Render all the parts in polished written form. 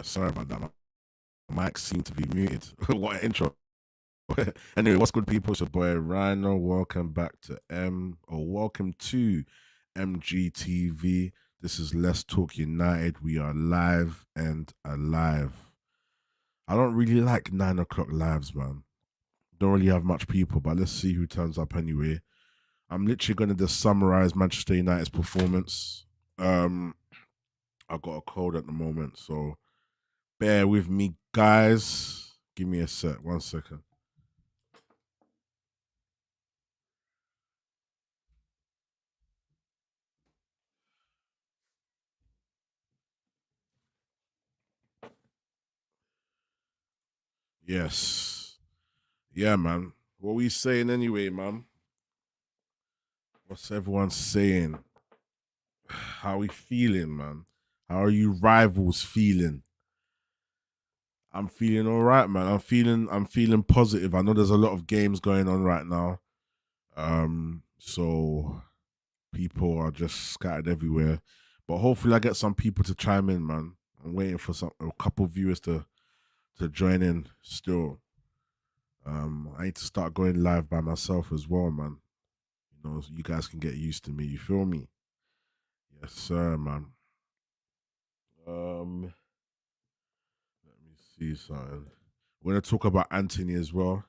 sorry about that. My mic seemed to be muted. What an intro. Anyway, what's good, people? It's your boy Rhino. Welcome to MGTV. This is Let's Talk United. We are live and alive. I don't really like 9 o'clock lives, man. Don't really have much people, but let's see who turns up anyway. I'm literally going to just summarize Manchester United's performance. I got a cold at the moment, so bear with me, guys. Give me a sec. 1 second. Yes. Yeah, man. What we saying anyway, man? What's everyone saying? How we feeling, man? How are you rivals feeling? I'm feeling all right, man. I'm feeling positive. I know there's a lot of games going on right now. So people are just scattered everywhere. But hopefully I get some people to chime in, man. I'm waiting for a couple viewers to join in still. I need to start going live by myself as well, man. You know, so you guys can get used to me. You feel me? Yes, sir, man. Let me see something. We're gonna talk about Antony as well.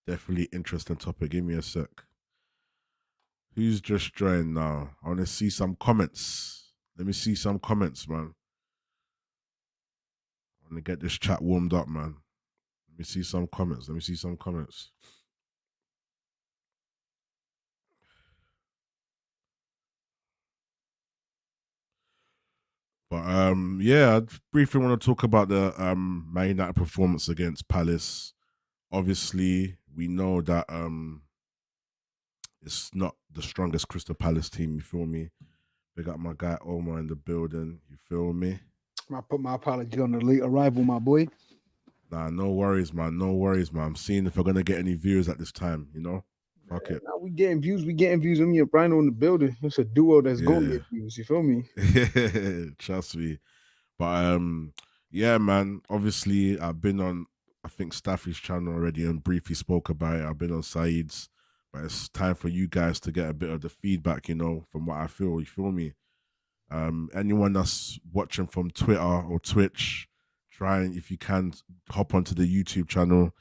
Definitely interesting topic. Give me a sec. Who's just joined now? I want to see some comments. Let me see some comments, man. I want to get this chat warmed up, man. Let me see some comments. But yeah, I briefly want to talk about the Man United performance against Palace. Obviously, we know that it's not the strongest Crystal Palace team, you feel me? They got my guy Omar in the building, you feel me? I put my apology on the late arrival, my boy. Nah, no worries, man. No worries, man. I'm seeing if we're gonna get any viewers at this time, you know? Fuck it. Now we getting views. We getting views. Me and Brian on the building. It's a duo that's going to Yeah. get views. You feel me? Trust me. But yeah, man. Obviously, I've been on I think Staffy's channel already and briefly spoke about it. I've been on Saeed's, but it's time for you guys to get a bit of the feedback, you know, from what I feel. You feel me? Anyone that's watching from Twitter or Twitch, try and if you can hop onto the YouTube channel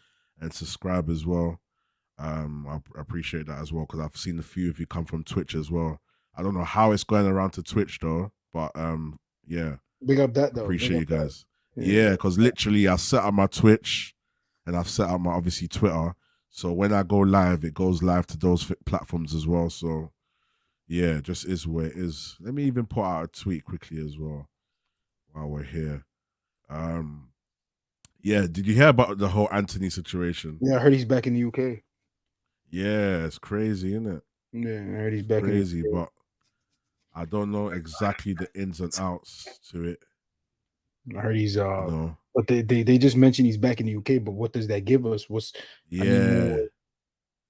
and subscribe as well. I appreciate that as well because I've seen a few of you come from Twitch as well. I don't know how it's going around to Twitch though, but yeah, Big up that though. Big appreciate you up that. guys. Yeah, because literally I set up my Twitch and I've set up my obviously Twitter. So when I go live, it goes live to those platforms as well. So yeah, just is where it is. Let me even put out a tweet quickly as well while we're here. Um, yeah, did you hear about the whole Antony situation? Yeah, I heard he's back in the UK. Yeah, it's crazy, isn't it? Yeah, I heard he's back in the Crazy, UK. but I don't know exactly the ins and outs to it. I heard he's You know? but they just mentioned he's back in the UK. But what does that give us? I need more. Yeah,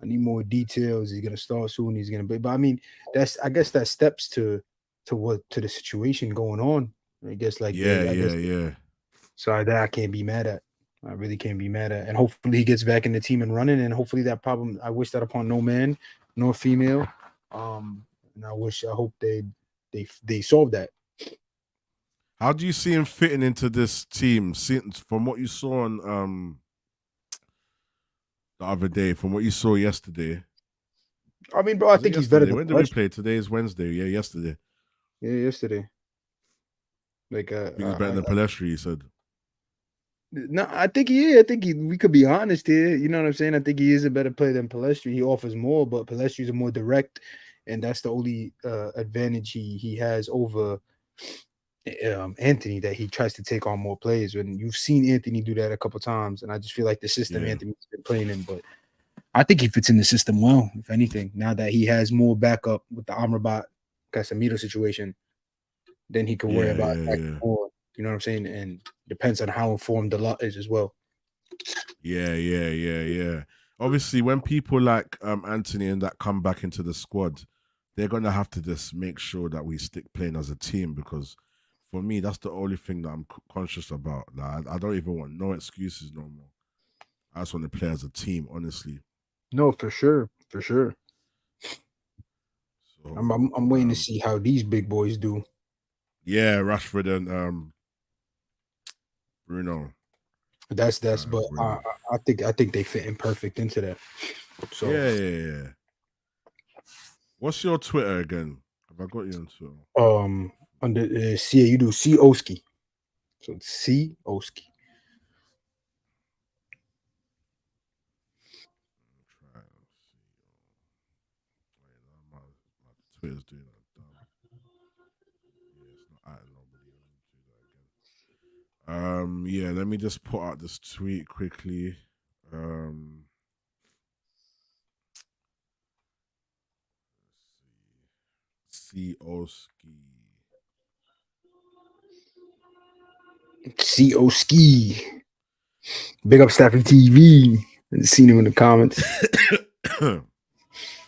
I need more details. He's gonna start soon. He's gonna be. But I mean, I guess that steps to the situation going on. I guess like yeah, I yeah, guess yeah, so that I can't be mad at. I really can't be mad at. And hopefully he gets back in the team and running. And hopefully that problem, I wish that upon no man nor female. And I hope they solve that. How do you see him fitting into this team? Since from what you saw on the other day, from what you saw yesterday. I mean, bro, I Was it think he's better yesterday? than When did we Fletcher. play? Today is Wednesday. Yeah, yesterday. Yeah, yesterday. Like He was better than Palestri, he said. no, I think he is. I think we could be honest here. You know what I'm saying? I think he is a better player than Palestri. He offers more, but Palestri is more direct, and that's the only advantage he has over Antony, that he tries to take on more players. And you've seen Antony do that a couple times, and I just feel like the system Yeah. Anthony's been playing in, but I think he fits in the system well, if anything. Now that he has more backup with the Amrabat Casemiro situation, then he could worry Yeah, about yeah, that yeah. more. You know what I'm saying? And depends on how informed the lot is as well. Yeah, yeah, yeah, yeah. Obviously, when people like Anthony and that come back into the squad, they're gonna have to just make sure that we stick playing as a team because for me, that's the only thing that I'm conscious about. Like, I don't even want no excuses no more. I just want to play as a team, honestly. No, for sure, for sure. So, I'm waiting to see how these big boys do. yeah, Rashford and Bruno. But Bruno. I think they fit in perfect into that. So Yeah. What's your Twitter again? Have I got you on Twitter? under C you do C Oski. So it's C Oski. Try and see. Wait, no, my Twitter's doing that dumb. Yeah, it's not adding nobody. Let me do that again. Yeah, let me just put out this tweet quickly. Um, let's see. Oski. C Oski. Big up Stafford TV. Seen him in the comments.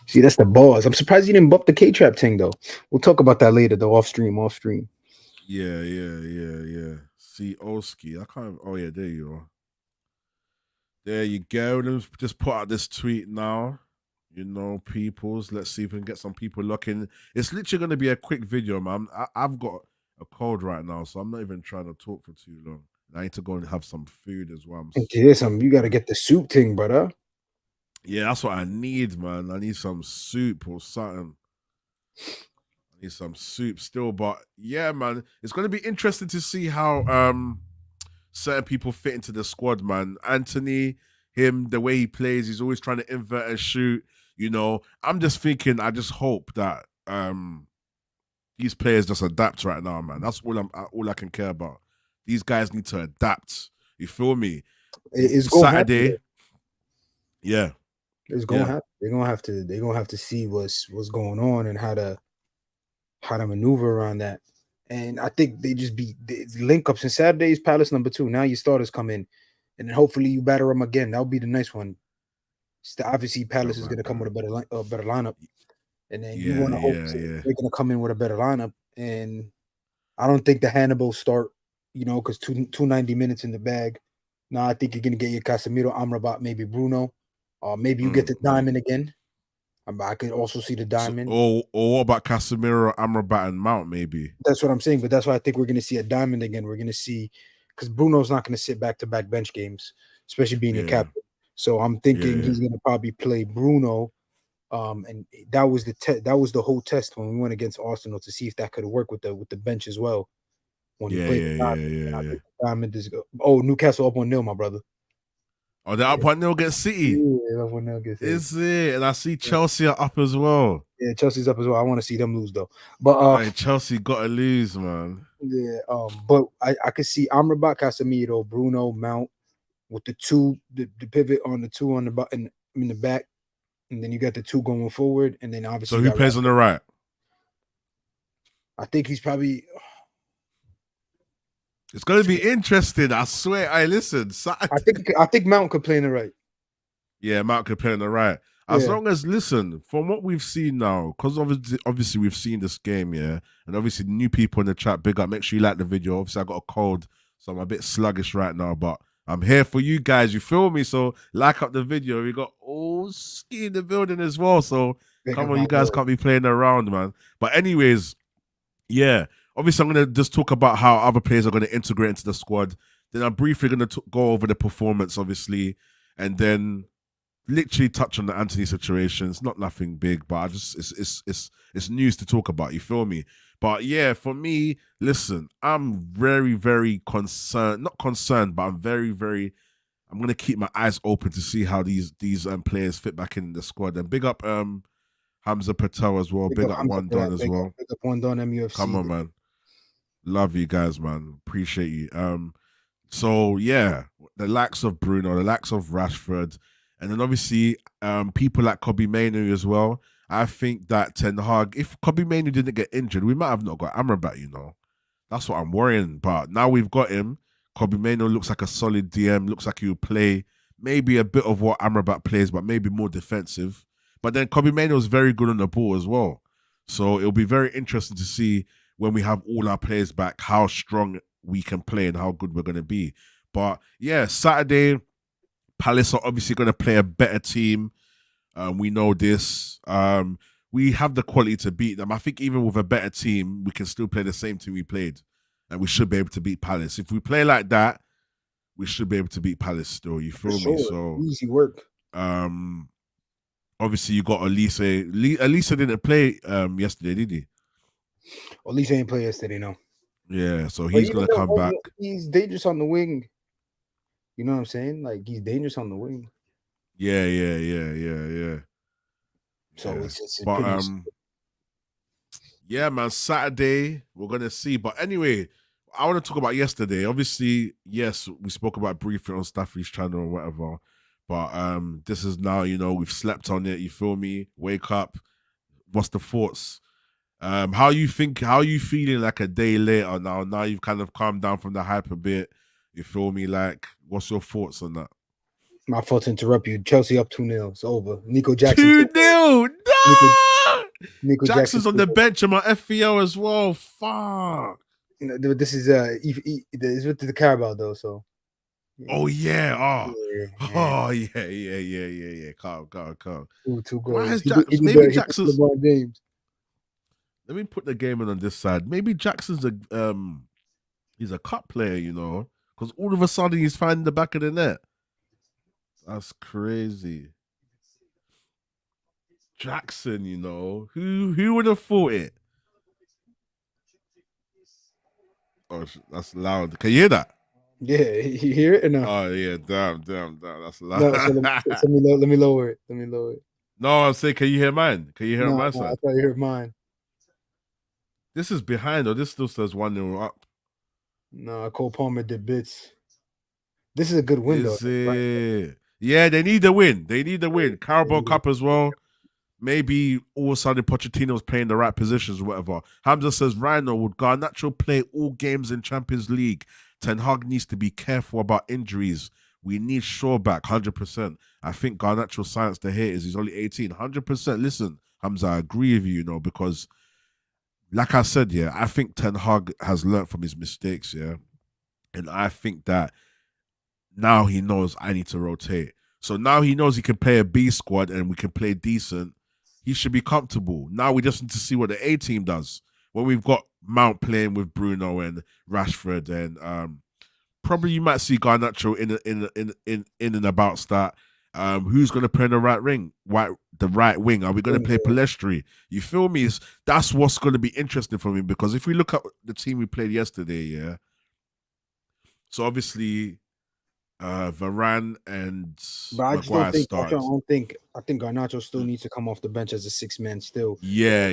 See, that's the boss. I'm surprised you didn't bump the K Trap thing though. We'll talk about that later, though, off stream, off stream. Yeah. See Oski. I can't. Oh yeah, there you are. There you go. Let's just put out this tweet now. You know, peoples. Let's see if we can get some people looking. It's literally going to be a quick video, man. I've got a cold right now, so I'm not even trying to talk for too long. I need to go and have some food as well. You gotta get the soup thing, brother. Yeah, that's what I need, man. I need some soup or something. I need some soup still, but yeah, man, it's going to be interesting to see how certain people fit into the squad, man. Antony, him, the way he plays, he's always trying to invert and shoot. You know, I'm just thinking, I just hope that these players just adapt right now, man. That's all I can care about. These guys need to adapt. You feel me? It's going Saturday, yeah, it's gonna happen. They're gonna have to see what's going on and how to maneuver around that. And I think they just be link ups. And Saturday's Palace #2. Now your starters come in, and then hopefully you batter them again. That'll be the nice one. Obviously, Palace is going to come with a better lineup, and then you want to hope they're going to come in with a better lineup. And I don't think the Hannibal start, because 290 minutes in the bag. Now I think you're going to get your Casemiro, Amrabat, maybe Bruno, maybe you get the diamond again. I could also see the diamond. So, or what about Casemiro, Amrabat, and Mount? Maybe that's what I'm saying. But that's why I think we're going to see a diamond again. We're going to see because Bruno's not going to sit back to back bench games, especially being your captain. So I'm thinking he's going to probably play Bruno. And that was the whole test when we went against Arsenal to see if that could work with the bench as well. When he played the diamond is Newcastle up 1-0, my brother. Oh, they're up 1-0 against City. Yeah, up 1-0 against City. Is it? And I see Chelsea are up as well. Yeah, Chelsea's up as well. I want to see them lose though. But Chelsea got to lose, man. Yeah, but I could see Amrabat, Casemiro, Bruno, Mount with the pivot on the two on the button in the back, and then you got the two going forward, and then obviously. So who plays on the right? I think he's probably. It's going to be interesting. I swear. Listen. I think Mount could play on the right. Yeah, Mount could play on the right. As long as, listen, from what we've seen now, because obviously we've seen this game, yeah, and obviously new people in the chat, big up, make sure you like the video. Obviously, I got a cold, so I'm a bit sluggish right now, but I'm here for you guys. You feel me? So like up the video. We got all ski in the building as well. So come on, you guys can't be playing around, man. But anyways, yeah, obviously I'm going to just talk about how other players are going to integrate into the squad. Then I'm briefly going to go over the performance, obviously, and then literally touch on the Antony situation. It's not nothing big, but it's news to talk about. You feel me? But yeah, for me, listen, I'm very, very concerned. Not concerned, but I'm very, very. I'm gonna keep my eyes open to see how these players fit back in the squad. And big up Hamza Patel as well. Big up One Don as well. Big up One Don MUFC. Come on, man. Love you guys, man. Appreciate you. So yeah, the likes of Bruno, the likes of Rashford. And then obviously, people like Kobbie Mainoo as well. I think that Ten Hag, if Kobbie Mainoo didn't get injured, we might have not got Amrabat, That's what I'm worrying. But now we've got him. Kobbie Mainoo looks like a solid DM, looks like he'll play maybe a bit of what Amrabat plays, but maybe more defensive. But then Kobbie Mainoo is very good on the ball as well. So it'll be very interesting to see when we have all our players back, how strong we can play and how good we're going to be. But yeah, Saturday, Palace are obviously going to play a better team. We know this. We have the quality to beat them. I think even with a better team, we can still play the same team we played, and we should be able to beat Palace. If we play like that, we should be able to beat Palace still. You For feel me? sure. So, Easy work. obviously you got Elise. Elise didn't play yesterday, did he? Or at least he didn't play yesterday, no. Yeah, so But he's even gonna though come back. he's dangerous on the wing. You know what I'm saying? Like he's dangerous on the wing. Yeah. So it's But pretty. yeah, man, Saturday we're gonna see. But anyway, I want to talk about yesterday. Obviously, yes, we spoke about briefly on Staffy's channel or whatever. But this is now, we've slept on it. You feel me? Wake up. What's the thoughts? How you feeling like a day later now? Now you've kind of calmed down from the hype a bit. You feel me? Like, what's your thoughts on that? My fault to interrupt you. Chelsea up 2-0. It's over. Nico Jackson. 2-0. No! Nico Jackson's Jackson on the bench in my FPL as well. Fuck. This is it's with the Carabao though, so yeah. Oh yeah. Oh yeah. yeah. Calm. Two Why goals. is maybe Jackson's LeBron James. Let me put the game in on this side. Maybe Jackson's he's a cup player, because all of a sudden he's finding the back of the net. That's crazy. Jackson, who would have thought it? Oh, that's loud. Can you hear that? Yeah, you hear it or no? Oh yeah, damn, that's loud. No, so let me lower it. No, I'm saying, can you hear mine? Can you hear on my I side? thought you heard mine. This is behind, or this still says 1-0 up. No, Cole Palmer did bits. This is a good win, Is though. it? Right? Yeah, they need the win. Carabao Cup as well. Maybe all of a sudden Pochettino's playing the right positions or whatever. Hamza says Rhino would Garnacho play all games in Champions League. Ten Hag needs to be careful about injuries. We need Shaw back, 100%. I think Garnacho's science to hit is he's only 18. 100%. Listen, Hamza, I agree with you, because like I said, yeah, I think Ten Hag has learned from his mistakes, yeah. And I think that now he knows I need to rotate. So now he knows he can play a B squad and we can play decent. He should be comfortable. Now we just need to see what the A team does. When we've got Mount playing with Bruno and Rashford, and probably you might see Garnacho in and about start. Who's going to play in the right wing? The right wing? Are we going to play Palestri? You feel me? That's what's going to be interesting for me, because if we look at the team we played yesterday, yeah. So obviously, Varane and Maguire started. I think Garnacho still needs to come off the bench as a 6-man still. Yeah.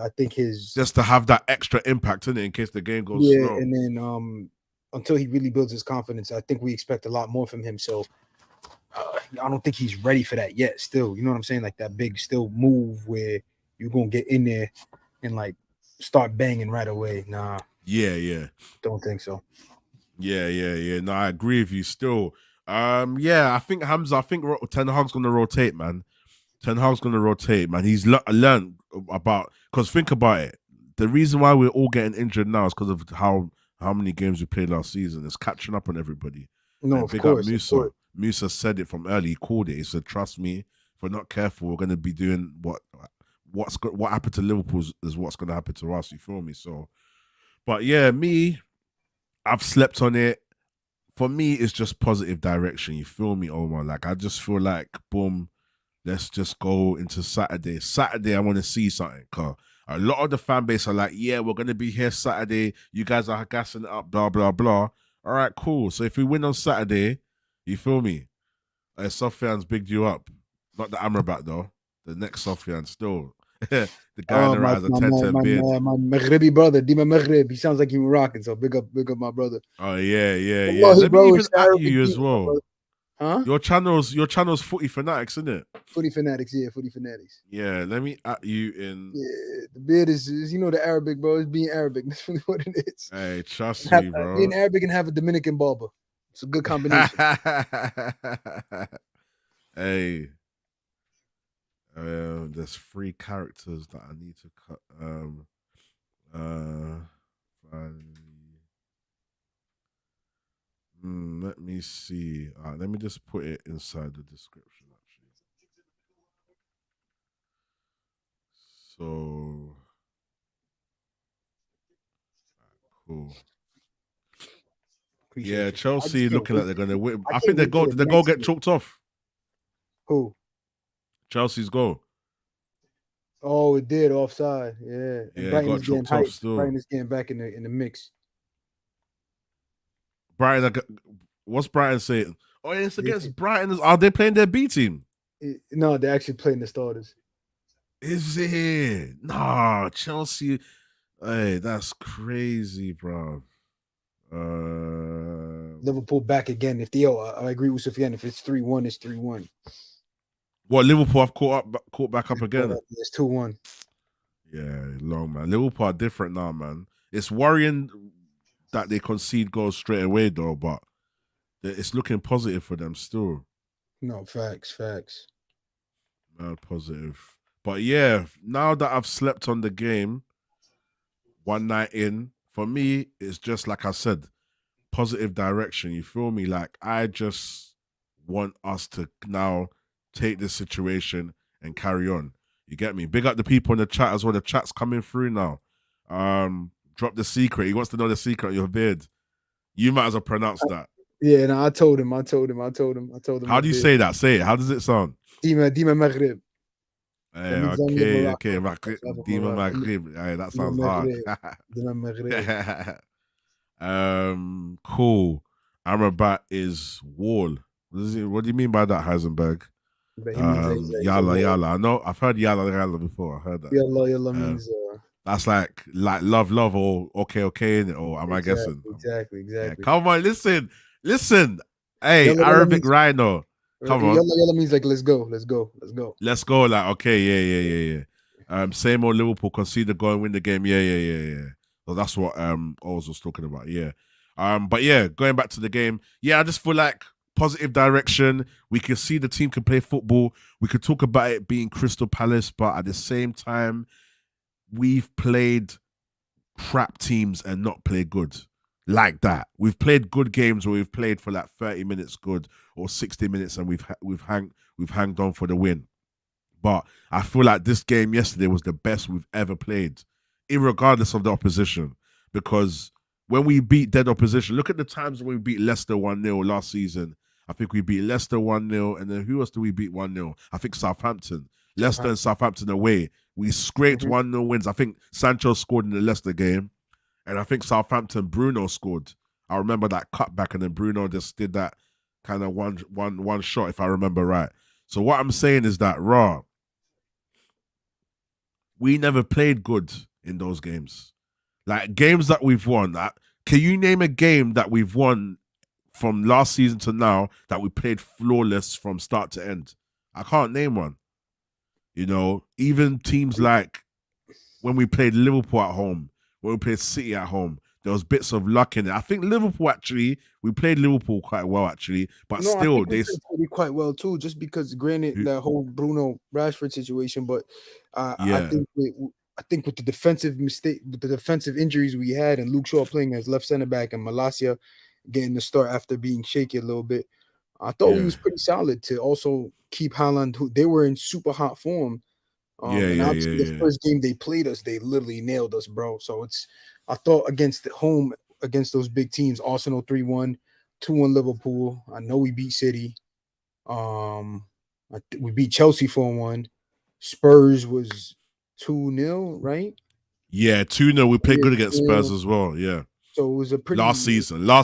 I think his just to have that extra impact in it in case the game goes slow. And then until he really builds his confidence, I think we expect a lot more from him. So I don't think he's ready for that yet. Still, you know what I'm saying? Like that big still move where you're gonna get in there and like start banging right away. Nah. Yeah. Don't think so. Yeah. No, I agree with you still. I think Hamza, Ten Hag's gonna rotate, man. He's learned about, because think about it. The reason why we're all getting injured now is because of how many games we played last season. It's catching up on everybody. No, and of big course, up Musa. Musa said it from early. He called it. He said, "Trust me, if we're not careful, we're going to be doing what happened to Liverpool is what's going to happen to us." You feel me? So, but yeah, I've slept on it. For me, it's just positive direction. You feel me, Omar? Like, I just feel like, boom, let's just go into Saturday. Saturday, I want to see something. Cause a lot of the fan base are like, yeah, we're going to be here Saturday. You guys are gassing it up, blah, blah, blah. All right, cool. So if we win on Saturday, you feel me? Sofian's bigged you up. Not the Amrabat, though. The next Sofian still. The guy in the right has a 10-10 beard. My Maghrebi brother, Dima Maghreb. He sounds like he Moroccan, so big up my brother. Oh, yeah. Well, Let me even at Arabic you as people, well. Huh? Your channel's Footy Fanatics, isn't it? Footy Fanatics, yeah, Footy Fanatics. Yeah, let me at you in. Yeah, the beard is the Arabic, bro. It's being Arabic. That's really what it is. Hey, trust me, bro. Being Arabic and have a Dominican barber. It's a good combination. Hey, There's three characters that I need to cut. Uh, finally, let me see. Let me just put it inside the description. Actually, so cool. Yeah, Appreciate you. I just Chelsea can't looking wait. like they're gonna win. I I can't think they wait go. till the Did the goal next get year. chalked off? Who? Chelsea's goal. Oh, it did offside. Yeah, and Yeah, it Brighton is got getting chalked off hyped. still. Brighton is getting back in the mix. Brighton, what's Brighton saying? Oh, it's They- against Brighton. Are they playing their B team? no, they're actually playing the starters. Is it? Nah, Chelsea. Hey, that's crazy, bro. Liverpool back again. If they, I agree with Sufyan. If it's 3-1, it's 3-1. What Liverpool have caught back up again? It's 2-1. Yeah, long man. Liverpool are different now, man. It's worrying that they concede goals straight away, though, but it's looking positive for them still. No, facts. Man, positive. But yeah, now that I've slept on the game, one night in, for me, it's just like I said, positive direction. You feel me? Like I just want us to now take this situation and carry on. You get me? Big up the people in the chat as well. The chat's coming through now. Drop the secret. He wants to know the secret of your beard. You might as well pronounce that. Yeah, no, I told him. I told him How my do you bid. say that? Say it. How does it sound? Dima Maghrib. That means don't live Okay, Morocco. okay. Dima Maghrib. That Dima sounds hard. Maghrib. Dima Maghrib. Cool. Amrabat is wall. What do you mean by that, Heisenberg? But he means like it's a Yalla war. yalla. I know I've heard yalla yalla before. I heard that. Yalla Um, means that's like love or okay innit? Or am I guessing? Yeah, exactly. come on, listen. Hey, Yalla Arabic means Rhino. Come on. yalla means like let's go. Let's go. Like, okay, yeah. Same old Liverpool concede the goal and win the game. Yeah. So that's what Oz was talking about. Yeah. But yeah, going back to the game, yeah, I just feel like positive direction. We can see the team can play football. We could talk about it being Crystal Palace, but at the same time, we've played crap teams and not played good like that. We've played good games where we've played for like 30 minutes good or 60 minutes and we've hanged on for the win. But I feel like this game yesterday was the best we've ever played, regardless of the opposition. Because when we beat dead opposition, look at the times when we beat Leicester 1-0 last season. I think we beat Leicester 1-0. And then who else do we beat 1-0? I think Southampton. Leicester and Southampton away. We scraped 1-0 wins. I think Sancho scored in the Leicester game. And I think Southampton, Bruno scored. I remember that cutback, and then Bruno just did that kind of one shot, if I remember right. So what I'm saying is that we never played good in those games. Like games that we've won. Can you name a game that we've won from last season to now that we played flawless from start to end? I can't name one. You know, even teams like when we played Liverpool at home, when we played City at home, there was bits of luck in it. I think Liverpool we played Liverpool quite well actually, but No, I still think we played quite well too. Just because, granted, that whole Bruno Rashford situation, but yeah. I think with the defensive mistake, with the defensive injuries we had, and Luke Shaw playing as left center back, and Malacia getting the start after being shaky a little bit, I thought we Yeah. was pretty solid to also keep Haaland, who they were in super hot form. And obviously the first game they played us, they literally nailed us, bro. So I thought against the home against those big teams, Arsenal 3-1, 2-1 Liverpool. I know we beat City. We beat Chelsea 4-1. Spurs was 2-0, right? Yeah, 2-0. We played Yeah, good against Spurs as well. Yeah. so it was a pretty Last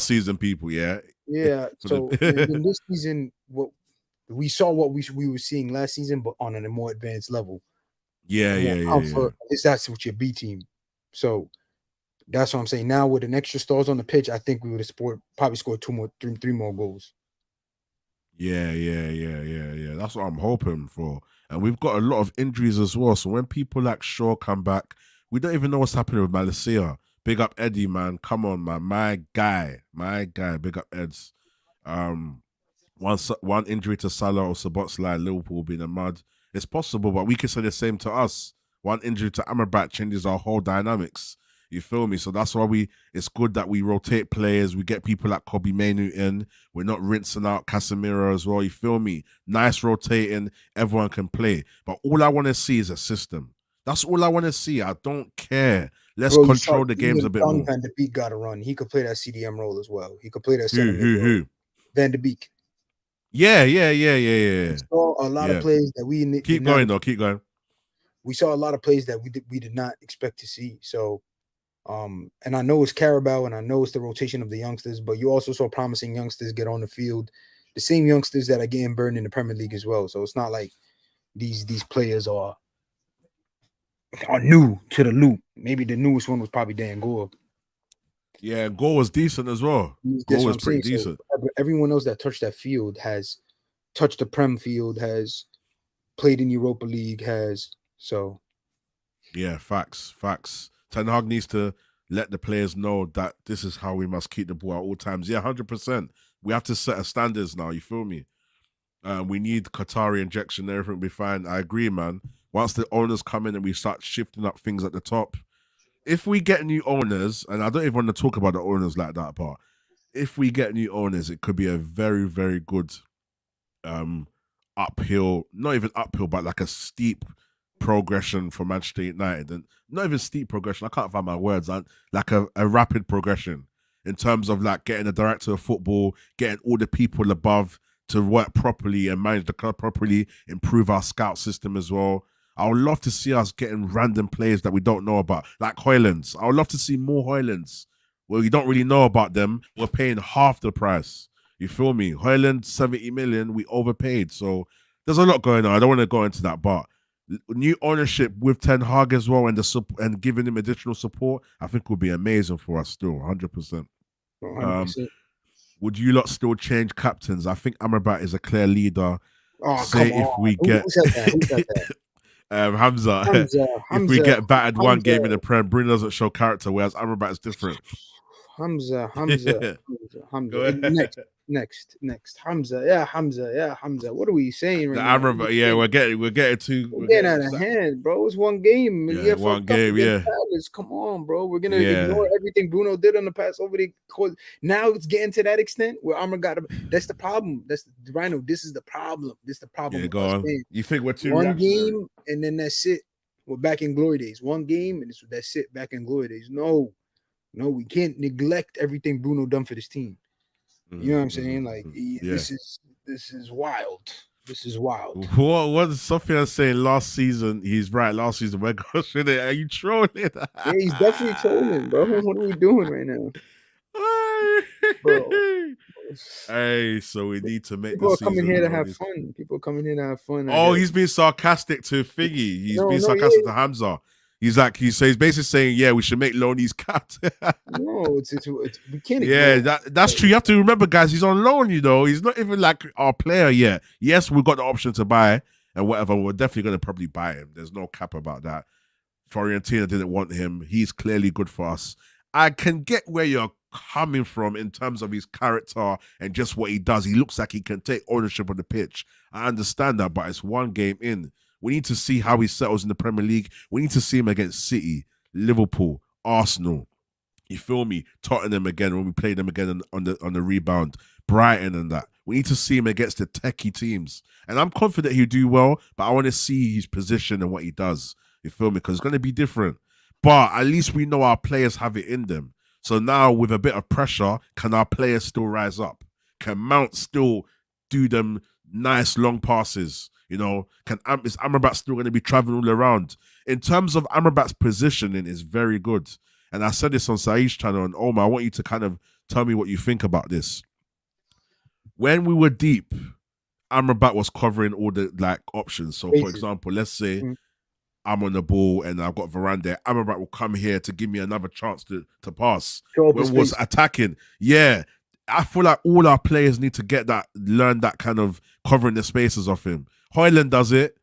season, people, yeah. Yeah. So in this season, what we saw what we were seeing last season, but on a more advanced level. Yeah. Comfort. At least that's with your B team. So that's what I'm saying. Now with an extra stars on the pitch, I think we would have probably scored three more goals. Yeah. That's what I'm hoping for. And we've got a lot of injuries as well. So when people like Shaw come back, we don't even know what's happening with Malacia. Big up Eddie, man. Come on, man. My guy. Big up Eds. One injury to Salah or Sabot's Liverpool will be in the mud. It's possible, but we can say the same to us. One injury to Amrabat changes our whole dynamics. You feel me? So that's why it's good that we rotate players. We get people like Kobe Mainu in. We're not rinsing out Casemiro as well. You feel me? Nice rotating. Everyone can play. But all I want to see is a system. That's all I want to see. I don't care. Let's Bro, you saw control the games a bit young more. Van de Beek got to run. He could play that CDM role as well. He could play that center Who, mid who, role. who? Van de Beek. Yeah. We saw a lot of plays that we Keep going though. Keep going. We saw a lot of plays that we did not expect to see. So, and I know it's Carabao and I know it's the rotation of the youngsters, but you also saw promising youngsters get on the field. The same youngsters that are getting burned in the Premier League as well. So it's not like these players are new to the loop. Maybe the newest one was probably Dan Gore. Yeah, Gore was decent as well. Gore was pretty decent. So everyone else that touched that field has touched the Prem field, has played in Europa League, yeah, facts. Ten Hag needs to let the players know that this is how we must keep the ball at all times. Yeah, 100%. We have to set a standards now. You feel me? We need Qatari injection. Everything will be fine. I agree, man. Once the owners come in and we start shifting up things at the top, if we get new owners, and I don't even want to talk about the owners like that, but if we get new owners, it could be a very, very good uphill, not even uphill, but like a steep progression for Manchester United. And not even steep progression, I can't find my words, like a rapid progression in terms of like getting a director of football, getting all the people above to work properly and manage the club properly, improve our scout system as well. I would love to see us getting random players that we don't know about, like Hoylands. I would love to see more Hoylands where we don't really know about them. We're paying half the price. You feel me? Hoyland, 70 million, we overpaid. So there's a lot going on. I don't want to go into that, but new ownership with Ten Hag as well and giving him additional support, I think would be amazing for us still, 100%. 100%. Would you lot still change captains? I think Amrabat is a clear leader. Oh, say if we get... Who said that? Hamza. If we get battered one game in the Prem, Bruno doesn't show character, whereas Amrabat is different. Hamza. Next. Hamza. Yeah, Hamza. What are we saying right now? Amrabat, yeah, we're getting out of hand, bro. It's one game. Yeah, one game, yeah. Palace. Come on, bro. We're gonna ignore everything Bruno did on the pass over the course. Now it's getting to that extent where that's the problem. That's Rhino. This is the problem. Yeah, go on. You think we're too one game and then that's it. We're back in glory days. One game and that's it. Back in glory days. No, we can't neglect everything Bruno done for this team. You know what I'm saying? Like this is wild. This is wild. What Sophia saying last season? He's right. Last season, we're going with it. Are you trolling? Yeah, he's definitely trolling, bro. What are we doing right now, bro? Hey, so we need to make people are coming here to have fun. People are coming here to have fun. Oh, he's being sarcastic to Figgy. He's being sarcastic to Hamza. He's basically saying, yeah, we should make Loney's cat. No, it's we can't. Yeah, that's true. You have to remember, guys, he's on loan, He's not even like our player yet. Yes, we've got the option to buy and whatever. We're definitely going to probably buy him. There's no cap about that. Fiorentina didn't want him. He's clearly good for us. I can get where you're coming from in terms of his character and just what he does. He looks like he can take ownership of the pitch. I understand that, but it's one game in. We need to see how he settles in the Premier League. We need to see him against City, Liverpool, Arsenal. You feel me? Tottenham again when we play them again on the rebound. Brighton and that. We need to see him against the techie teams. And I'm confident he'll do well, but I want to see his position and what he does. You feel me? Because it's going to be different. But at least we know our players have it in them. So now with a bit of pressure, can our players still rise up? Can Mount still do them nice long passes? Is Amrabat still going to be traveling all around? In terms of Amrabat's positioning is very good. And I said this on Saeed's channel, and Omar, I want you to kind of tell me what you think about this. When we were deep, Amrabat was covering all the options. So for example, let's say I'm on the ball and I've got Varane there. Amrabat will come here to give me another chance to pass. When was attacking. Yeah. I feel like all our players need to learn that kind of covering the spaces of him. Hoyland does it.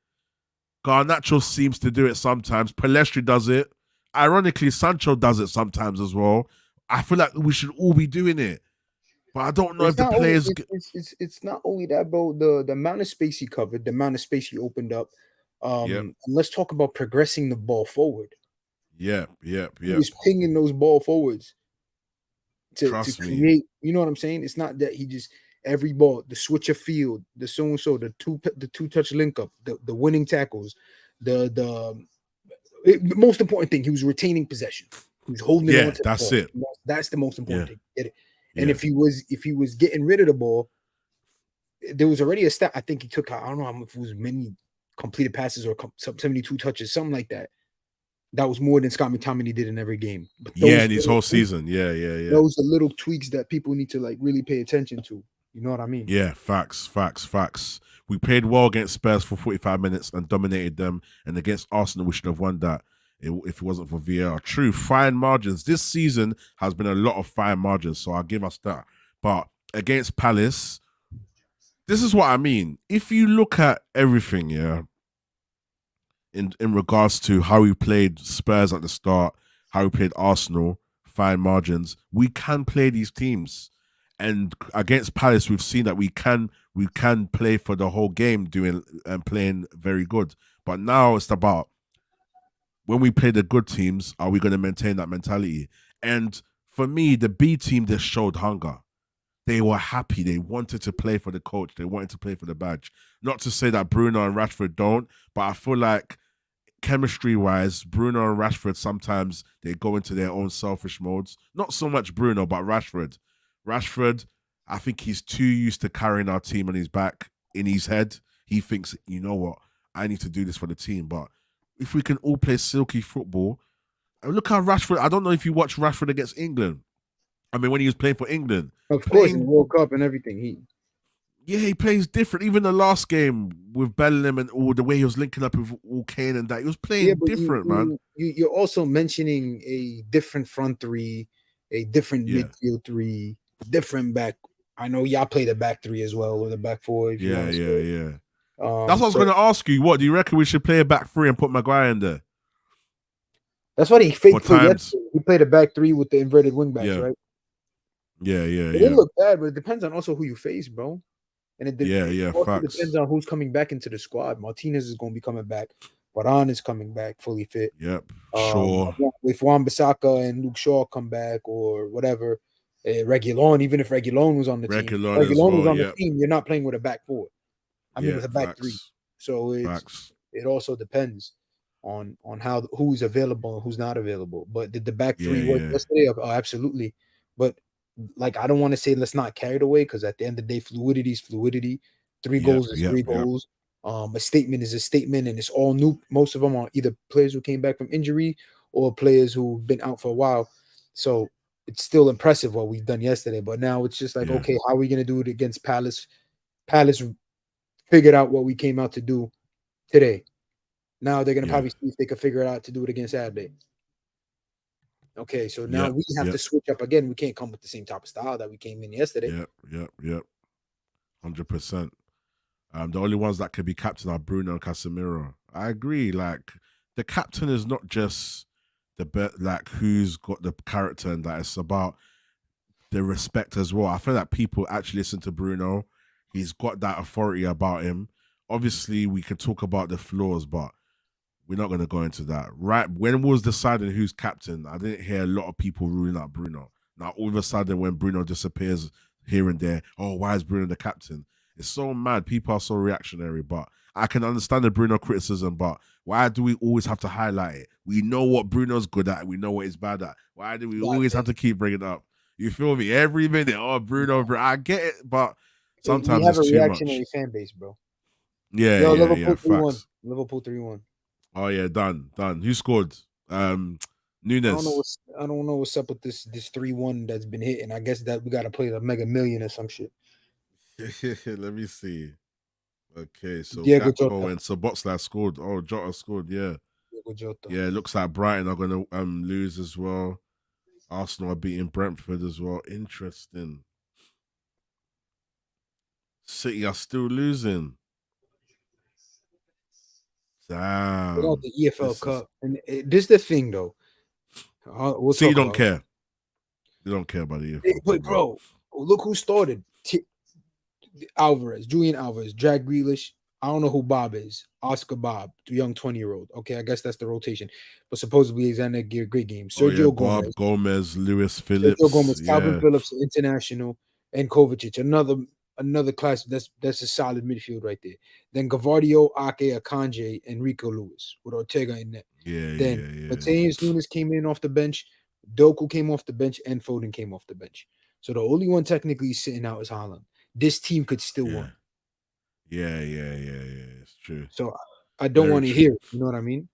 Garnacho seems to do it sometimes. Palestri does it. Ironically, Sancho does it sometimes as well. I feel like we should all be doing it. But I don't know if the players... It's not only that, bro. The amount of space he covered, the amount of space he opened up. Yep. And let's talk about progressing the ball forward. Yep. Yep. He Yep. was pinging those ball forwards to Trust me. create. You know what I'm saying? It's not that he just every ball, the switch of field, the so and so, the two touch link up, the winning tackles, the most important thing, he was retaining possession. He was holding on Yeah, to the that's ball. it. That's the most Yeah. important thing. Get it? And Yeah. if he was getting rid of the ball, there was already a stat. I think he took. I don't know if it was many completed passes or 72 touches, something like that. That was more than Scott McTominay did in every game. But Yeah, in his whole season. Yeah. Yeah. Yeah. those are little tweaks that people need to like really pay attention to. You know what I mean? Yeah, facts, facts, facts. We played well against Spurs for 45 minutes and dominated them. And against Arsenal, we should have won that if it wasn't for VAR. True, fine margins. This season has been a lot of fine margins, so I'll give us that. But against Palace, this is what I mean. If you look at everything, yeah, in regards to how we played Spurs at the start, how we played Arsenal, fine margins, we can play these teams. And against Palace, we've seen that we can play for the whole game, doing and playing very good. But now it's about when we play the good teams, are we going to maintain that mentality? And for me, the B team just showed hunger. They were happy. They wanted to play for the coach. They wanted to play for the badge. Not to say that Bruno and Rashford don't, but I feel like chemistry wise, Bruno and Rashford sometimes they go into their own selfish modes. Not so much Bruno, but Rashford. Rashford, I think he's too used to carrying our team on his back in his head. He thinks, you know what, I need to do this for the team. But if we can all play silky football, and look how Rashford. I don't know if you watch Rashford against England. I mean, when he was playing for England, Of course, in the playing World Cup and everything. he plays different. Even the last game with Bellingham and all the way he was linking up with all Kane and that, he was Yeah, playing but different, man. you're also mentioning a different front three, a different Yeah, midfield three, different back. I know y'all play the back three as well, or the back four if you yeah, want to yeah, say. yeah. That's what I was So going to ask you. What do you reckon we should play a back three and put Maguire in there that's what he for fake played times? yesterday. He played a back three with the inverted wing backs, Yeah, right? yeah, yeah, It didn't yeah, look bad, but it depends on also who you face, bro. And yeah, it yeah. also depends Facts. on who's coming back into the squad. Martinez is going to be coming back. Varane is coming back fully fit. Yep. Sure. If Juan Bissaka and Luke Shaw come back or whatever, Reguilon, even if Reguilon was on the team, Reguilon as Reguilon was well. on the Yep. team, you're not playing with a back four. I mean, Yeah. with a back three. Facts. So Facts. it also depends on how who's available and who's not available. But did the back Yeah. three work Yeah. yesterday? Oh, absolutely. But like, I don't want to say let's not carry it away because at the end of the day, fluidity is fluidity. Three Yep. goals is Yep. three Yep. goals. A statement is a statement, and it's all new. Most of them are either players who came back from injury or players who've been out for a while. So it's still impressive what we've done yesterday. But now it's just like, Yeah. okay, how are we gonna do it against Palace? Palace figured out what we came out to do today. Now they're gonna Yeah. probably see if they can figure it out to do it against Saturday. Okay, so now Yep. we have to Yep. switch up again. We can't come with the same type of style that we came in yesterday. Yep. Yep. Yep. 100%. The only ones that could be captain are Bruno and Casemiro. I agree. Like the captain is not just like who's got the character and that. It's about the respect as well. I feel that people actually listen to Bruno. He's got that authority about him. Obviously, we could talk about the flaws, but we're not going to go into that. Right when we was deciding who's captain, I didn't hear a lot of people ruling out Bruno. Now all of a sudden, when Bruno disappears here and there, oh, why is Bruno the captain? It's so mad. People are so reactionary, but I can understand the Bruno criticism. But why do we always have to highlight it? We know what Bruno's good at. We know what he's bad at. Why do we always have to keep bringing it up? You feel me? Every minute, oh Bruno, I get it, but We sometimes have it's a too much. reactionary fan base, bro. Yeah, Yo, yeah, yeah. Liverpool 3-1. Facts. Liverpool 3-1. Oh yeah, done, done. Who scored? Nunes. I don't know what's up with this 3-1 that's been hitting. I guess that we gotta play the Mega Million or some shit. Let me see. Okay, so Diego Jota. Gakpo and Szoboszlai scored. Oh, Jota scored. Yeah, Diego Jota. yeah. It looks like Brighton are gonna lose as well. Arsenal are beating Brentford as well. Interesting. City are still losing. They got Damn. the EFL This is Cup. And this is the thing though. We'll City talk don't about it. care. They don't care about the EFL But Cup, bro. bro, look who started. Alvarez, Julian Alvarez, Jack Grealish, I don't know who Bob is. Oscar Bob, the young 20-year-old. Okay, I guess that's the rotation. But supposedly he's in a great game. Oh yeah, Sergio Bob Gomez, Gomez, Lewis Sergio Phillips. Gomez, Calvin Yeah, Phillips, international, and Kovacic, another class. That's a solid midfield right there. Then Gavardio, Ake, Akanji, and Rico Lewis with Ortega in net. yeah, Then yeah, yeah, Mateus Nunes came in off the bench, Doku came off the bench, and Foden came off the bench. So the only one technically sitting out is Holland. This team could still yeah, win. yeah, yeah, yeah, yeah. It's true. So I don't Very want to true. hear it. You know what I mean?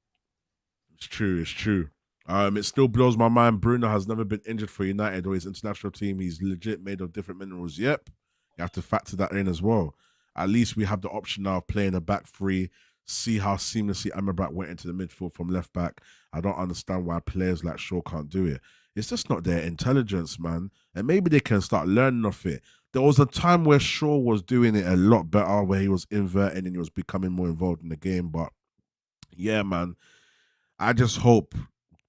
It's true. It's true. It still blows my mind. Bruno has never been injured for United or his international team. He's legit made of different minerals. Yep, you have to factor that in as well. At least we have the option now of playing a back three. See how seamlessly Amrabat went into the midfield from left back. I don't understand why players like Shaw can't do it. It's just not their intelligence, man. And maybe they can start learning off it. There was a time where Shaw was doing it a lot better, where he was inverting and he was becoming more involved in the game. But yeah, man, I just hope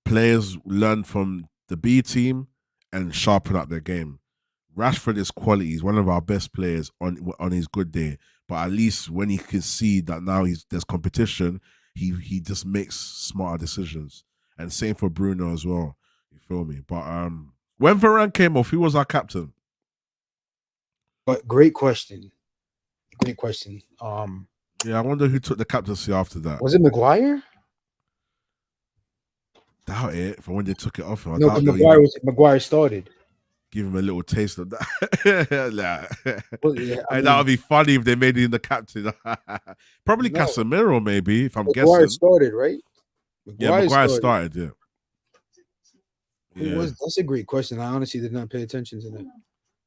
players learn from the B team and sharpen up their game. Rashford is quality. He's one of our best players on his good day. But at least when he can see that now there's competition, he just makes smarter decisions. And same for Bruno as well. You feel me? But when Varane came off, who was our captain? But great question. Great question. Yeah, I wonder who took the captaincy after that. Was it Maguire? Doubt it. For when they took it off, I No, doubt but they'll even Maguire started. give him a little taste of that. Well, yeah, I And that would mean, be funny if they made him the captain. Probably no, Casemiro, maybe, if I'm Maguire guessing. started, right? Yeah, Maguire Maguire started. started, yeah. Who Yeah. was? That's a great question. I honestly did not pay attention to that.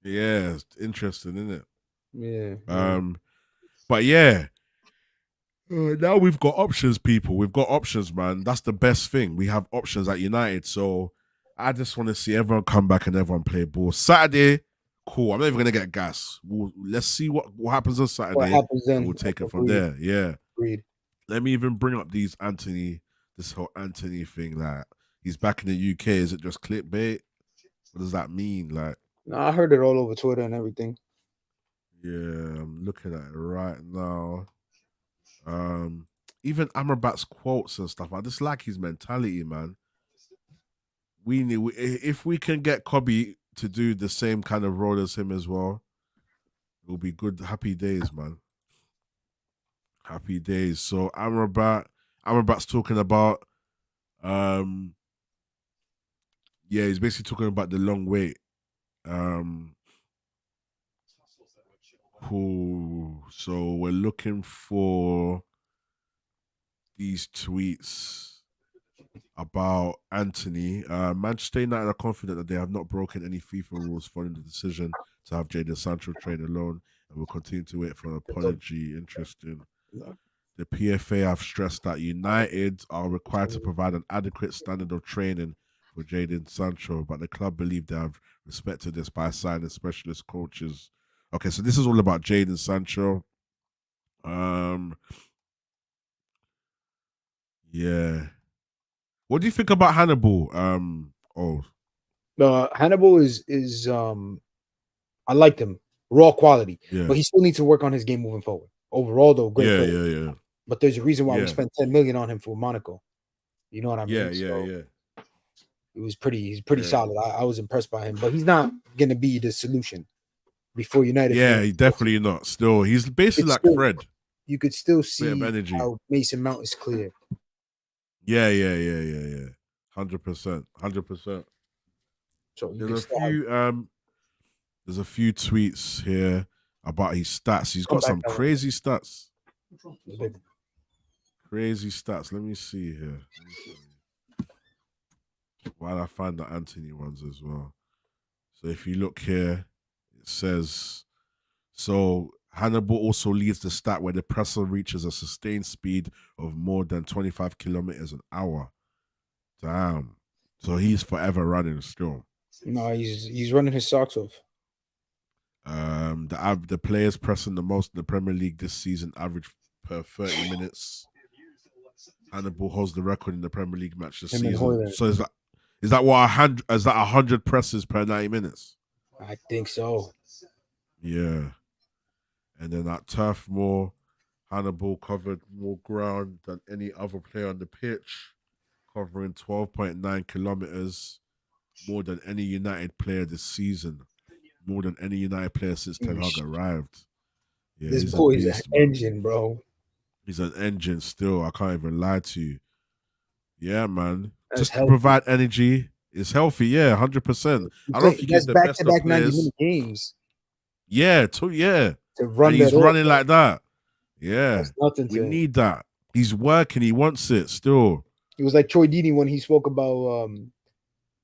Yeah, it's interesting, isn't it? Yeah, yeah. Um, but yeah, now we've got options, people. We've got options, man. That's the best thing. We have options at United. So I just want to see everyone come back and everyone play ball. Saturday, cool. I'm not even gonna get gas. Let's see what happens on What Saturday, happens and then? we'll take it from Agreed. there. Yeah. Agreed. Let me even bring up this whole Antony thing. Like, he's back in the UK. Is it just clickbait? What does that mean? Like, No, I heard it all over Twitter and everything. yeah, I'm looking at it right now. Um, Even Amrabat's quotes and stuff. I just like his mentality, man. If we can get Kobe to do the same kind of role as him as well, it'll be good. Happy days, man. Happy days. So Amrabat's talking about um yeah, he's basically talking about the long wait. Um Cool. So we're looking for these tweets about Antony. Manchester United are confident that they have not broken any FIFA rules following the decision to have Jadon Sancho train alone and will continue to wait for an apology. Interesting. The PFA have stressed that United are required to provide an adequate standard of training for Jadon Sancho, but the club believe they have respected this by signing specialist coaches. Okay, so this is all about Jadon Sancho. Um, yeah. What do you think about Hannibal? Hannibal is I liked him raw quality, Yeah, but he still needs to work on his game moving forward. Overall, though, great yeah, player. yeah, yeah, But there's a reason why we yeah, spent 10 million on him for Monaco. You know what I yeah, mean? yeah, So yeah, he's pretty yeah. solid. I was impressed by him, but he's not gonna be the solution before United Yeah, fans. he definitely not. Still, he's basically It's like still, Fred. you could still Bit of see energy. how Mason Mount is clear. Yeah, yeah, yeah, yeah, yeah. 100%, 100%. So you There's can a start few there's a few tweets here about his stats. He's come got back some that way. crazy stats. Big. Crazy stats. Let me see here. While I find the Antony ones as well. So if you look here, it says so Hannibal also leads the stat where the presser reaches a sustained speed of more than 25 kilometers an hour. Damn. So he's forever running still. No, he's running his socks off. The players pressing the most in the Premier League this season average per 30 minutes. Hannibal holds the record in the Premier League match this Him and season. Hoyland. So is that what 100 is that 100 presses per 90 minutes? I think so. Yeah. And then at Turf Moor, Hannibal covered more ground than any other player on the pitch, covering 12.9 kilometers, more than any United player this season, more than any United player since Ten Hag Yeesh. arrived. Yeah, This he's a boy's an beast, man. engine, bro. He's an engine still. I can't even lie to you. Yeah, man. That's Just to healthy. provide energy. It's healthy, yeah, 100%. You I don't play think he's that's the back best to of back 90 players. minute games Yeah, to and run he's that off. running like that. Yeah, That's nothing we to him. need that. He's working. He wants it still. It was like Troy Deeney when he spoke about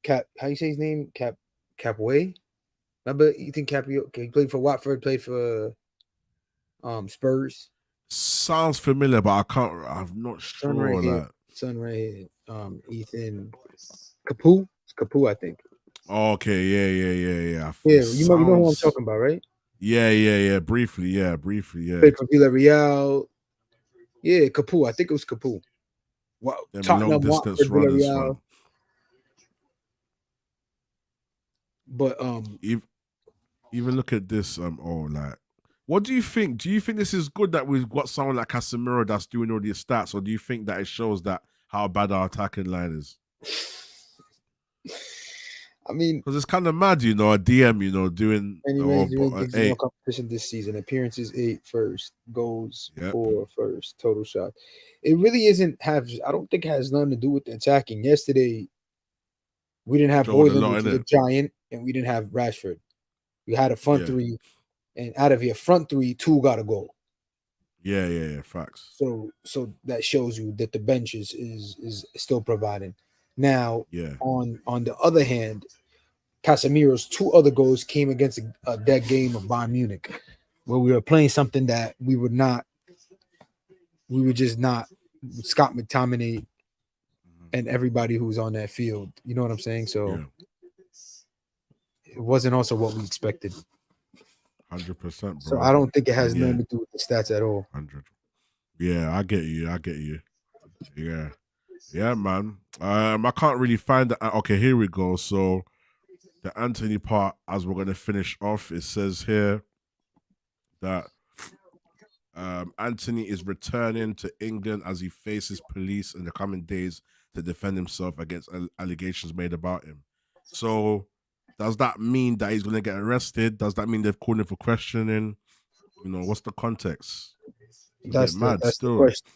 Cap. How you say his name? Capway. Remember Ethan Capio? Okay, he played for Watford. Played for Spurs. Sounds familiar, but I can't. I'm not Son right sure. here. Like, Son right here. Ethan Capu. It's Capu, I think. okay, yeah. It Yeah, you know who I'm sounds. talking about, right? Yeah. Briefly, yeah. Played for Villarreal. Yeah, Capu. I think it was Capu. Wow, Them long Tottenham, distance Watford, runners, Villarreal. man. But Even look at this. Like, what do you think? Do you think this is good that we've got someone like Casemiro that's doing all these stats, or do you think that it shows that how bad our attacking line is? I mean, Because it's kind of mad, a DM, doing many or managers doing gigs in all eight. competition this season. Appearances 8 first, goals Yep. 4 first, total shots. It really isn't have. I don't think it has nothing to do with the attacking. Yesterday, we didn't have Showed a Hoyland, lot which in is a it. giant, and we didn't have Rashford. We had a front Yeah. three, and out of your front three, 2 got a goal. Yeah. Facts. So that shows you that the bench is still providing. Now, Yeah. on the other hand, Casemiro's 2 other goals came against a dead game of Bayern Munich, where we were playing something that we were just not Scott McTominay and everybody who was on that field. You know what I'm saying? So Yeah. it wasn't also what we expected. 100%, So bro. I don't think it has And yeah, nothing to do with the stats at all. 100. Yeah, I get you. Yeah. Yeah, man. I can't really find that. Okay, here we go. So the Antony part, as we're gonna finish off, it says here that Antony is returning to England as he faces police in the coming days to defend himself against allegations made about him. So, does that mean that he's going to get arrested? Does that mean they've called him for questioning? What's the context? It's a bit mad That's the still. question.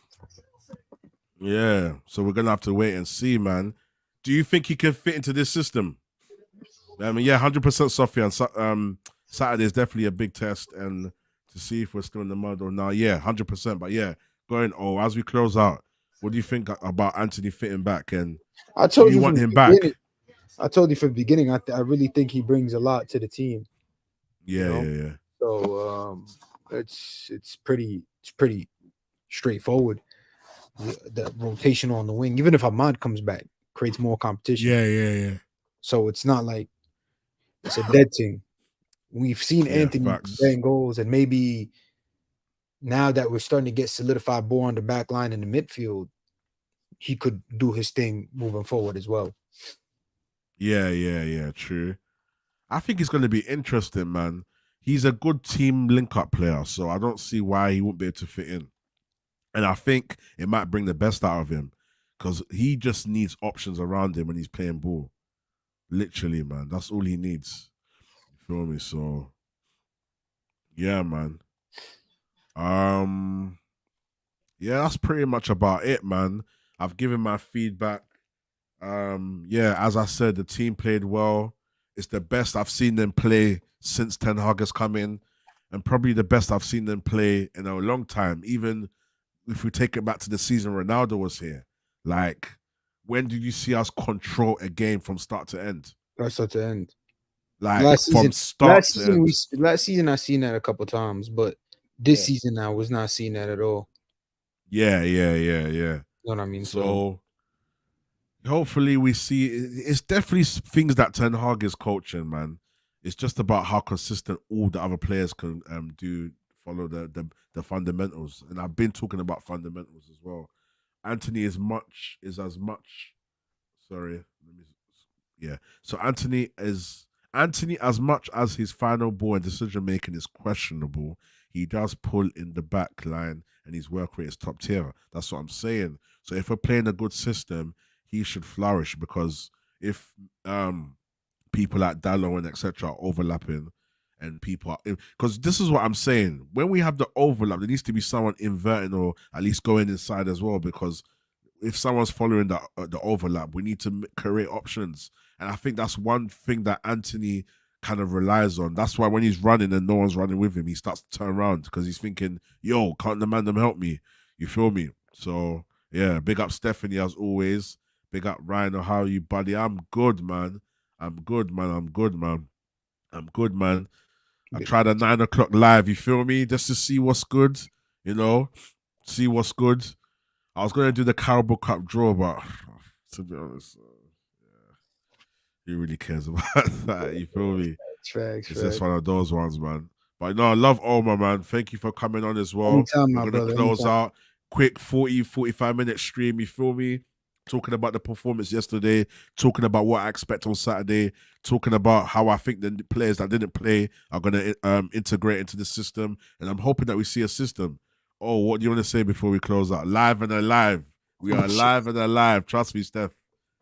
Yeah. So, we're going to have to wait and see, man. Do you think he can fit into this system? I mean, yeah, 100% Sophia. And Saturday is definitely a big test. And to see if we're still in the mud or not. Yeah, 100%. But yeah, as we close out, what do you think about Antony fitting back? And I do told you you from want the him beginning. back? I told you from the beginning. I really think he brings a lot to the team. Yeah. So it's pretty straightforward. The rotation on the wing, even if Ahmad comes back, creates more competition. Yeah. So it's not like it's a dead thing. We've seen Yeah, Antony facts. getting goals, and maybe now that we're starting to get solidified more on the back line in the midfield, he could do his thing moving forward as well. Yeah, true. I think it's going to be interesting, man. He's a good team link-up player, so I don't see why he won't be able to fit in. And I think it might bring the best out of him because he just needs options around him when he's playing ball. Literally, man. That's all he needs. You feel me? So, yeah, man. Um, yeah, that's pretty much about it, man. I've given my feedback. Yeah, as I said, the team played well. It's the best I've seen them play since Ten Hag has come in, and probably the best I've seen them play in a long time. Even if we take it back to the season Ronaldo was here, like, when did you see us control a game from start to end? That's such an end. Like from start to end. Last season I seen that a couple times, but this Yeah. season I was not seeing that at all. Yeah. You know what I mean? So hopefully we see. It's definitely things that Ten Hag is coaching, man. It's just about how consistent all the other players can do, follow the fundamentals. And I've been talking about fundamentals as well. Antony is as much. Sorry, yeah. So Antony as much as his final ball and decision making is questionable. He does pull in the back line and his work rate is top tier. That's what I'm saying. So if we're playing a good system, he should flourish because if people like Dallo and etc. are overlapping and people are because this is what I'm saying. When we have the overlap, there needs to be someone inverting or at least going inside as well because if someone's following the overlap, we need to create options. And I think that's one thing that Antony kind of relies on. That's why when he's running and no one's running with him, he starts to turn around because he's thinking, yo, can't the man them help me? You feel me? So yeah, big up Stephanie as always. Big up Ryan, how are you, buddy? I'm good, man. I'm good, man. I'm good, man. I'm good, man. I tried a 9 o'clock live, you feel me? Just to see what's good, you know, see what's good. I was going to do the Carabao Cup draw, but to be honest, yeah, who really cares about that? You feel me? It's just one of those ones, man. But no, I love Omar, man. Thank you for coming on as well. Anytime, We're my going to brother. close Anytime. out. Quick 45-minute stream, you feel me? Talking about the performance yesterday, talking about what I expect on Saturday, talking about how I think the players that didn't play are going to integrate into the system. And I'm hoping that we see a system. Oh, what do you want to say before we close out? Live and alive. We are live and alive. Trust me, Steph.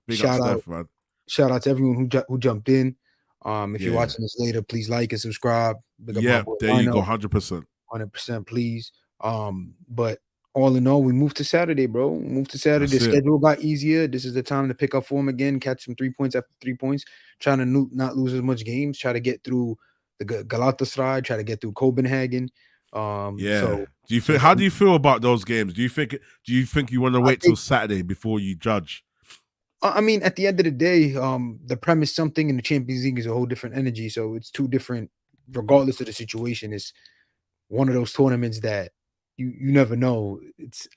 Big up Steph, man. Shout out to everyone who jumped in. If you're Yeah. watching this later, please like and subscribe. Big up my Yeah, boy there you go, Rhino. 100%. 100%, please. But all in all, we moved to Saturday, bro. We moved to Saturday. That's The it. schedule got easier. This is the time to pick up form again, catch some 3 points after 3 points, trying to not lose as much games, try to get through the Galatasaray, try to get through Copenhagen. Yeah. So Do you feel? How do you feel about those games? Do you think you want to wait till think, Saturday before you judge? I mean, at the end of the day, the premise something in the Champions League is a whole different energy. So it's two different, regardless of the situation. It's one of those tournaments that you never know. It's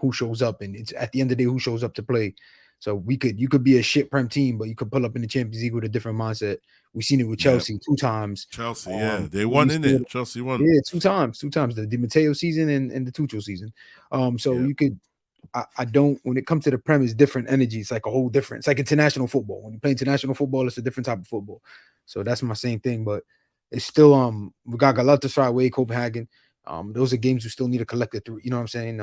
who shows up, and it's at the end of the day who shows up to play. So you could be a shit prem team, but you could pull up in the Champions League with a different mindset. We've seen it with Chelsea 2 times. Chelsea, yeah, they won in it. Chelsea won. Yeah, 2 times, the Di Matteo season and the Tuchel season. So you could. I don't. When it comes to the Prem, it's different energy. It's like a whole different. It's like international football. When you play international football, it's a different type of football. So that's my same thing. But it's still we got Galatasaray away, Copenhagen. Those are games we still need to collect the 3. You know what I'm saying?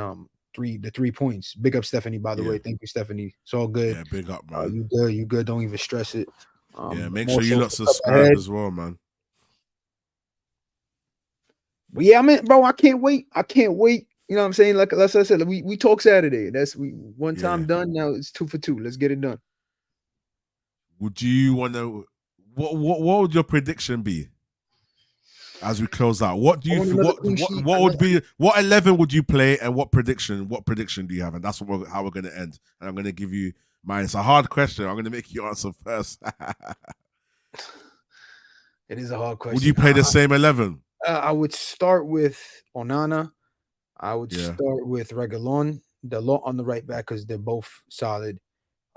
The 3 points. Big up Stephanie, by the way. Thank you, Stephanie. It's all good. Yeah, big up, man. You good. Don't even stress it. Yeah, make sure you lot subscribe as well, man. But yeah, I mean, bro, I can't wait. You know what I'm saying? Like I said, we talk Saturday. That's one time done. Now it's 2 for 2. Let's get it done. Would you want to? What would your prediction be as we close out? What do you? What would be? What 11 would you play, and what prediction? What prediction do you have? And that's how we're going to end. And I'm going to give you mine. It's a hard question. I'm going to make you answer first. It is a hard question. Would you play the same 11? I would start with Onana. I would start with Reguilón, Dalot on the right back because they're both solid.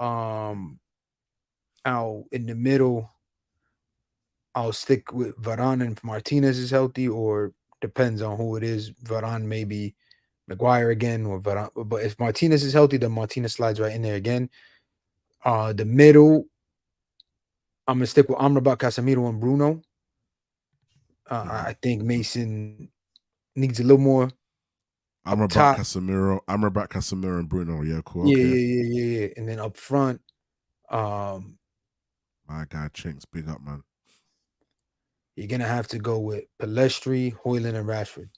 Out in the middle, I'll stick with Varane and if Martinez is healthy, or depends on who it is. Varane maybe Maguire again, or Varane. But if Martinez is healthy, then Martinez slides right in there again. The middle, I'm gonna stick with Amrabat, Casemiro, and Bruno. I think Mason needs a little more. Amrabat, Casemiro, and Bruno. Yeah, cool. Yeah. And then up front, my guy Chinks, big up, man. You're gonna have to go with Pellistri, Højlund, and Rashford.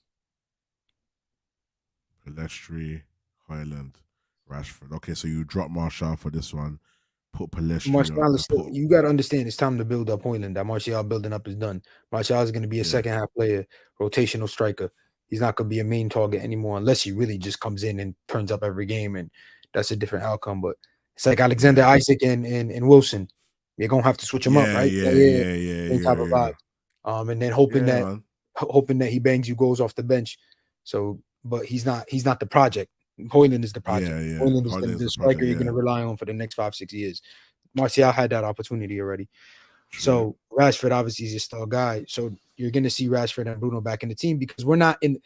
Pellistri, Højlund, Rashford. Okay, so you drop Martial for this one. Put Pellistri. Martial, you got to understand, it's time to build up Højlund. That Martial building up is done. Martial is going to be a second half player, rotational striker. He's not going to be a main target anymore unless he really just comes in and turns up every game, and that's a different outcome. But it's like Alexander Isaac and Wilson. You're gonna have to switch him up, right? Yeah. Type of vibe. And then hoping that he bangs you goals off the bench. So, but he's not the project. Højlund is the project. Højlund is the striker you're gonna rely on for the next 5-6 years. Martial had that opportunity already. True. So Rashford obviously is a star guy. So you're gonna see Rashford and Bruno back in the team because we're not in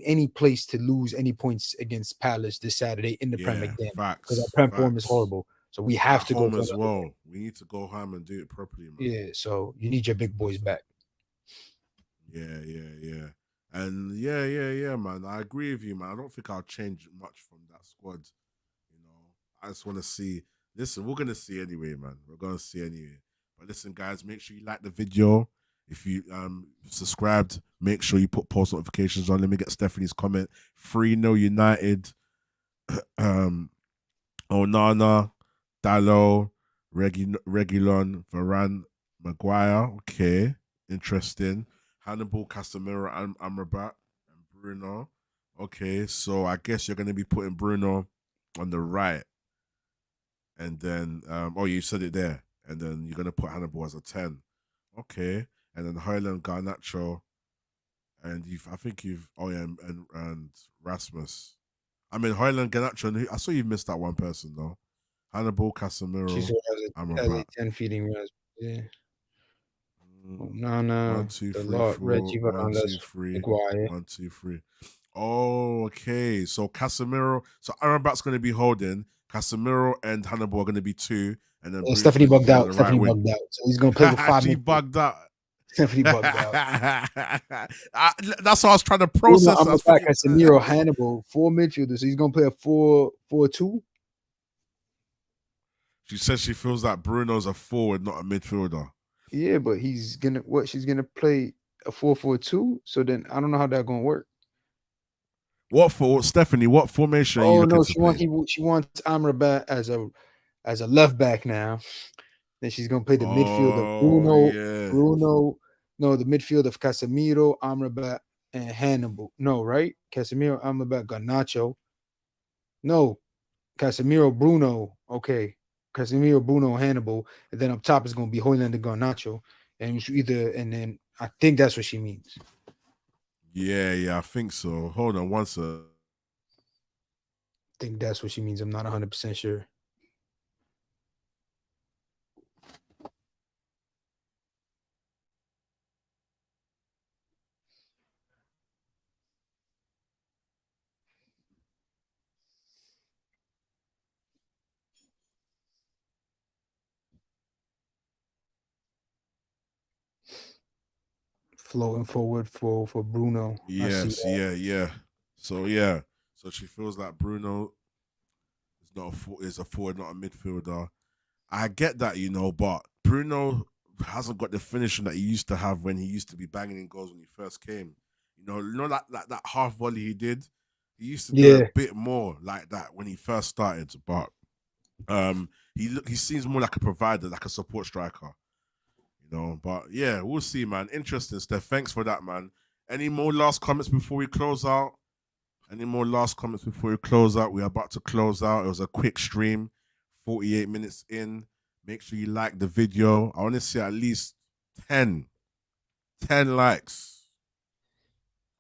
any place to lose any points against Palace this Saturday in the Premier League because our Prem form is horrible. So we have to go home as well. We need to go home and do it properly, man. Yeah, so you need your big boys back. Yeah. And yeah, man. I agree with you, man. I don't think I'll change much from that squad. You know, I just want to see. Listen, we're gonna see anyway, man. We're gonna see anyway. But listen, guys, make sure you like the video. If you subscribed, make sure you put post notifications on. Let me get Stephanie's comment. 3-0 United. um Onana, Dallo, Regulon, Varane, Maguire. Okay, interesting. Hannibal, Casemiro, Amrabat, and Bruno. Okay, so I guess you're going to be putting Bruno on the right, and then oh, you said it there, and then you're going to put Hannibal as a 10. Okay, and then Highland, Garnacho, and I think you've oh yeah, and Rasmus. I mean, Highland, Garnacho, and I saw you missed that one person though. Hannibal, She's Casemiro, has Amrabat. a 10 feeding res. Yeah. Mm, Nana, 1, 2, the 3, lot, 4. Reggie 1, 2, Varandas, 3. Maguire. 1, 2, 3. Oh, okay. So Casemiro. So Amrabat's going to be holding. Casemiro and Hannibal are going to be 2, and then And Bruno's Stephanie going to bugged be on out. the right Stephanie wing. bugged out. So he's gonna play with 5 She midfielders. bugged out. Stephanie bugged out. That's what I was trying to Bruno, process. I was Amrabat, thinking. Casemiro, Hannibal, 4 midfielders. So he's gonna play a 4-4-2. She says she feels like Bruno's a forward, not a midfielder. Yeah, but he's gonna what? She's gonna play a 4-4-2. So then I don't know how that's gonna work. What for, Stephanie? What formation are you Oh looking no, to play? she wants Amrabat as a left back now. Then she's gonna play the midfield of Oh yeah. Bruno. No, the midfield of Casemiro, Amrabat, and Hannibal. No, right? Casemiro, Amrabat, Garnacho. No, Casemiro, Bruno. Okay, Casemiro, Bruno, Hannibal, and then up top is gonna be Hoyland and Garnacho, and it's either and then I think that's what she means. Yeah, I think so. Hold on one sec. I think that's what she means. I'm not 100% sure. Floating forward for Bruno. I see Yes, that. yeah. So yeah. So she feels like Bruno is a forward, not a midfielder. I get that, but Bruno hasn't got the finishing that he used to have when he used to be banging in goals when he first came. That half volley he did. He used to do it a Yeah, bit more like that when he first started, but he seems more like a provider, like a support striker. But yeah, we'll see, man. Interesting, Steph. Thanks for that, man. Any more last comments before we close out? Any more last comments before we close out? We're about to close out. It was a quick stream, 48 minutes in. Make sure you like the video. I want to see at least 10 likes.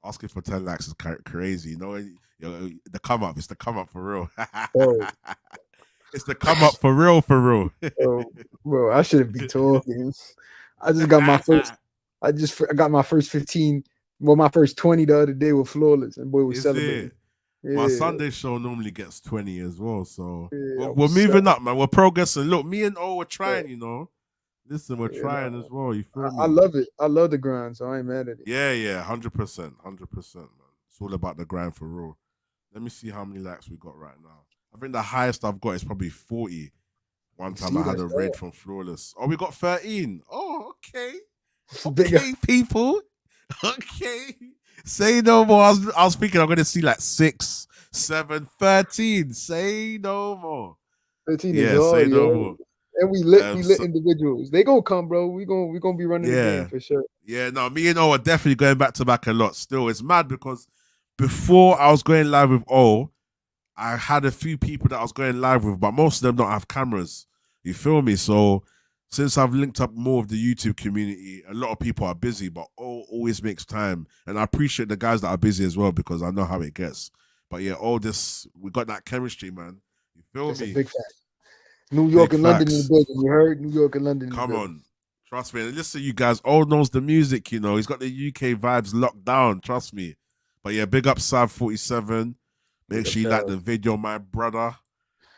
Asking for 10 likes is crazy. The come up. It's the come up for real. bro. It's the come up for real, for real. Bro, I shouldn't be talking. I just got my first. I got my first 15. Well, my first 20 the other day with flawless, and boy was Is celebrating. it? My Yeah, Sunday show normally gets 20 as well. So yeah, I we're was moving up, man. We're progressing. Look, me and O are trying, celebrating. Listen, we're You trying as well. You feel I me? love it. I love the grind, so I ain't mad at it. Yeah, 100%. 100%, man. It's all about the grind for real. Let me see how many likes we got right now. I think the highest I've got is probably 40. One time See, I had that's a raid from Flawless. Oh, we got 13. Oh, okay. that. Bigger. Okay, people. Okay. Say no more. I was thinking I'm going to see like 6, 7, 13. Say no more. 13 is Yeah, all, say no yo. more. And we lit So, individuals. They gonna come, bro. We gonna be running the game yeah. for sure. Yeah, no, me and O are definitely going back to back a lot still. It's mad because before I was going live with O, I had a few people that I was going live with, but most of them don't have cameras. You feel me? So since I've linked up more of the YouTube community, a lot of people are busy, but always makes time. And I appreciate the guys that are busy as well because I know how it gets. But yeah, we got that chemistry, man. You feel That's a me? big fact. New Big York and London in the facts. building. You heard? New York and London in the Come building. on. Trust me. And listen, you guys, all knows the music, He's got the UK vibes locked down. Trust me. But yeah, big up Sav 47. Make sure you like the video, my brother.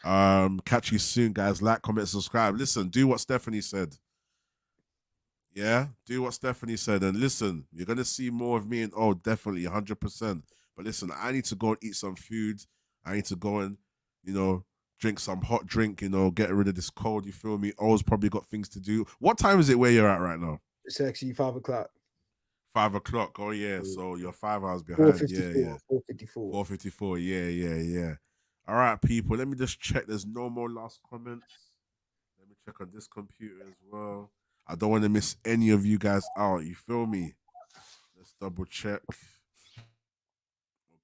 Catch you soon, guys. Like, comment, subscribe. Listen, do what Stephanie said. Yeah, do what Stephanie said. And listen, you're going to see more of me. And oh, definitely 100%. But listen, I need to go and eat some food. I need to go and, you know, drink some hot drink, get rid of this cold. You feel me? O's probably got things to do. What time is it where you're at right now? It's actually 5 o'clock. 5 o'clock. Oh, yeah. So you're 5 hours Four behind. fifty Yeah, yeah. four. 4:54. 4:54. Yeah, yeah, yeah. All right, people. Let me just check. There's no more last comments. Let me check on this computer as well. I don't want to miss any of you guys out. You feel me? Let's double check.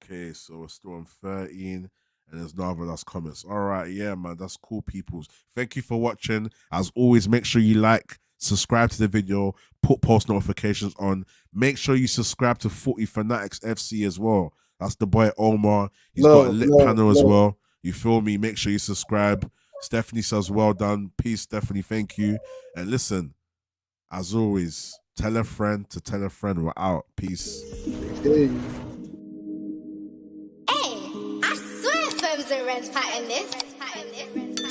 Okay, so we're still on 13 and there's no other last comments. All right, yeah, man, that's cool, peoples. Thank you for watching. As always, make sure you like, subscribe to the video, put post notifications on. Make sure you subscribe to 40 Fanatics FC as well. That's the boy Omar. He's got a Love, lit love, panel as love. well. You feel me? Make sure you subscribe. Stephanie says, well done. Peace, Stephanie. Thank you. And listen, as always, tell a friend to tell a friend. We're out. Peace. Hey. Hey, I swear firms and rents pattern this.